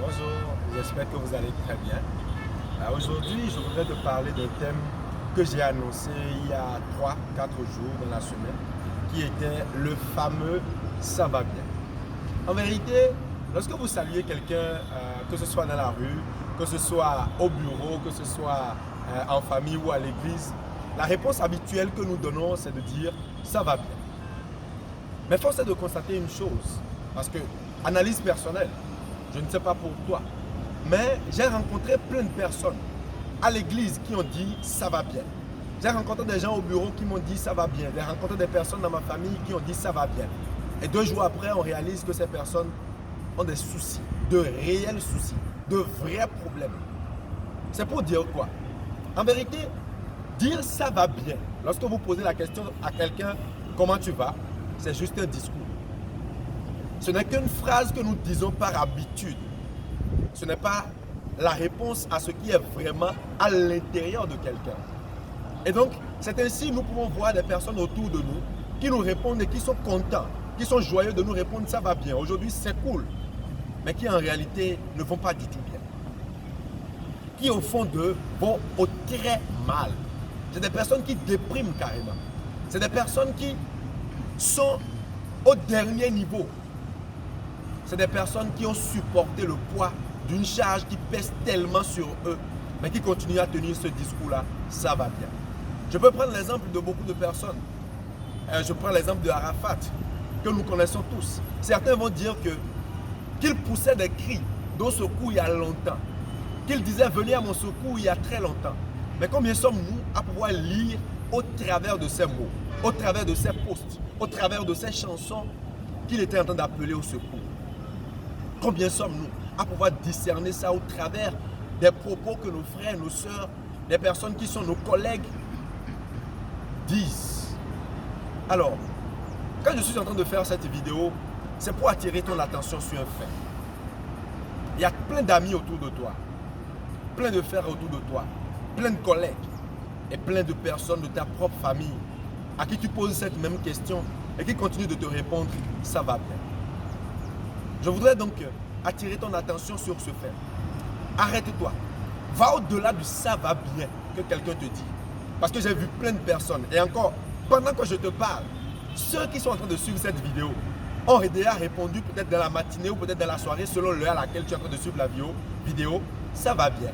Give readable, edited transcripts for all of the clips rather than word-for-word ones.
bonjour, j'espère que vous allez très bien. Aujourd'hui, je voudrais te parler d'un thème que j'ai annoncé il y a 3-4 jours dans la semaine, qui était le fameux «ça va bien». En vérité, lorsque vous saluez quelqu'un, que ce soit dans la rue, que ce soit au bureau, que ce soit en famille ou à l'église, la réponse habituelle que nous donnons, c'est de dire «ça va bien». Mais force est de constater une chose, parce que, analyse personnelle, je ne sais pas pour toi, mais j'ai rencontré plein de personnes à l'église qui ont dit ça va bien. J'ai rencontré des gens au bureau qui m'ont dit ça va bien. J'ai rencontré des personnes dans ma famille qui ont dit ça va bien. Et 2 jours après, on réalise que ces personnes ont des soucis, de réels soucis, de vrais problèmes. C'est pour dire quoi? En vérité, dire ça va bien, lorsque vous posez la question à quelqu'un comment tu vas, c'est juste un discours. Ce n'est qu'une phrase que nous disons par habitude. Ce n'est pas la réponse à ce qui est vraiment à l'intérieur de quelqu'un. Et donc, c'est ainsi que nous pouvons voir des personnes autour de nous qui nous répondent et qui sont contents, qui sont joyeux de nous répondre ça va bien. Aujourd'hui, c'est cool. Mais qui en réalité ne vont pas du tout bien. Qui au fond d'eux vont au très mal. C'est des personnes qui dépriment carrément. C'est des personnes qui sont au dernier niveau. C'est des personnes qui ont supporté le poids d'une charge qui pèse tellement sur eux, mais qui continuent à tenir ce discours-là, ça va bien. Je peux prendre l'exemple de beaucoup de personnes. Je prends l'exemple de Arafat, que nous connaissons tous. Certains vont dire qu'il poussait des cris d'au secours il y a longtemps, qu'il disait venez à mon secours il y a très longtemps. Mais combien sommes-nous à pouvoir lire au travers de ces mots, au travers de ces posts, au travers de ces chansons qu'il était en train d'appeler au secours? Combien sommes-nous à pouvoir discerner ça au travers des propos que nos frères, nos sœurs, des personnes qui sont nos collègues disent? Alors, quand je suis en train de faire cette vidéo, c'est pour attirer ton attention sur un fait. Il y a plein d'amis autour de toi, plein de frères autour de toi, plein de collègues et plein de personnes de ta propre famille à qui tu poses cette même question et qui continuent de te répondre « ça va bien ». Je voudrais donc attirer ton attention sur ce fait. Arrête-toi. Va au-delà du ça va bien que quelqu'un te dit. Parce que j'ai vu plein de personnes. Et encore, pendant que je te parle, ceux qui sont en train de suivre cette vidéo ont déjà répondu peut-être dans la matinée ou peut-être dans la soirée selon l'heure à laquelle tu es en train de suivre la vidéo. Ça va bien.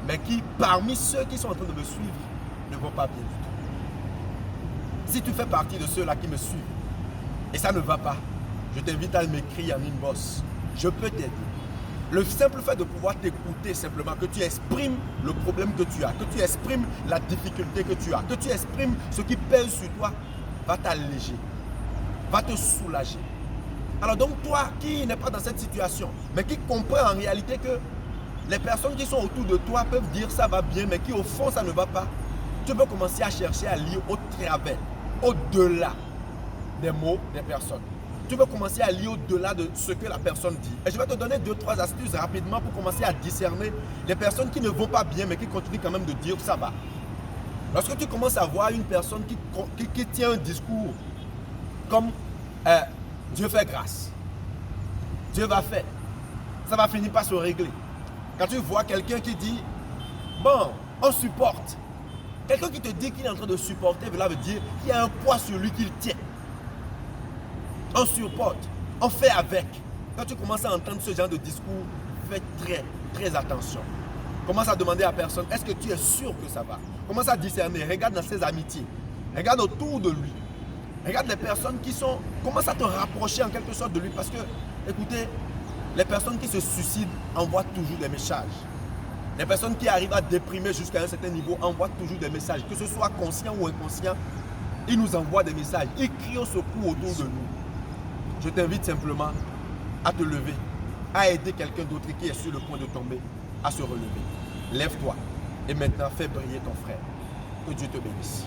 Mais qui, parmi ceux qui sont en train de me suivre, ne vont pas bien du tout. Si tu fais partie de ceux-là qui me suivent et ça ne va pas, je t'invite à m'écrire en inbox. Je peux t'aider. Le simple fait de pouvoir t'écouter simplement, que tu exprimes le problème que tu as, que tu exprimes la difficulté que tu as, que tu exprimes ce qui pèse sur toi, va t'alléger, va te soulager. Alors donc toi qui n'es pas dans cette situation, mais qui comprend en réalité que les personnes qui sont autour de toi peuvent dire ça va bien, mais qui au fond ça ne va pas, tu peux commencer à chercher à lire au travers, au-delà des mots des personnes. Tu peux commencer à lire au-delà de ce que la personne dit. Et je vais te donner 2-3 astuces rapidement pour commencer à discerner les personnes qui ne vont pas bien mais qui continuent quand même de dire ça va. Lorsque tu commences à voir une personne qui tient un discours comme Dieu fait grâce, Dieu va faire, ça va finir par se régler. Quand tu vois quelqu'un qui dit bon, on supporte, quelqu'un qui te dit qu'il est en train de supporter, cela veut dire qu'il y a un poids sur lui qu'il tient. On supporte, on fait avec. Quand tu commences à entendre ce genre de discours, fais très attention. Commence à demander à la personne, est-ce que tu es sûr que ça va? Commence à discerner, regarde dans ses amitiés, regarde autour de lui. Regarde les personnes qui sont, commence à te rapprocher en quelque sorte de lui parce que, écoutez, les personnes qui se suicident envoient toujours des messages. Les personnes qui arrivent à déprimer jusqu'à un certain niveau envoient toujours des messages. Que ce soit conscient ou inconscient, ils nous envoient des messages. Ils crient au secours autour de nous. Je t'invite simplement à te lever, à aider quelqu'un d'autre qui est sur le point de tomber, à se relever. Lève-toi et maintenant fais briller ton frère. Que Dieu te bénisse.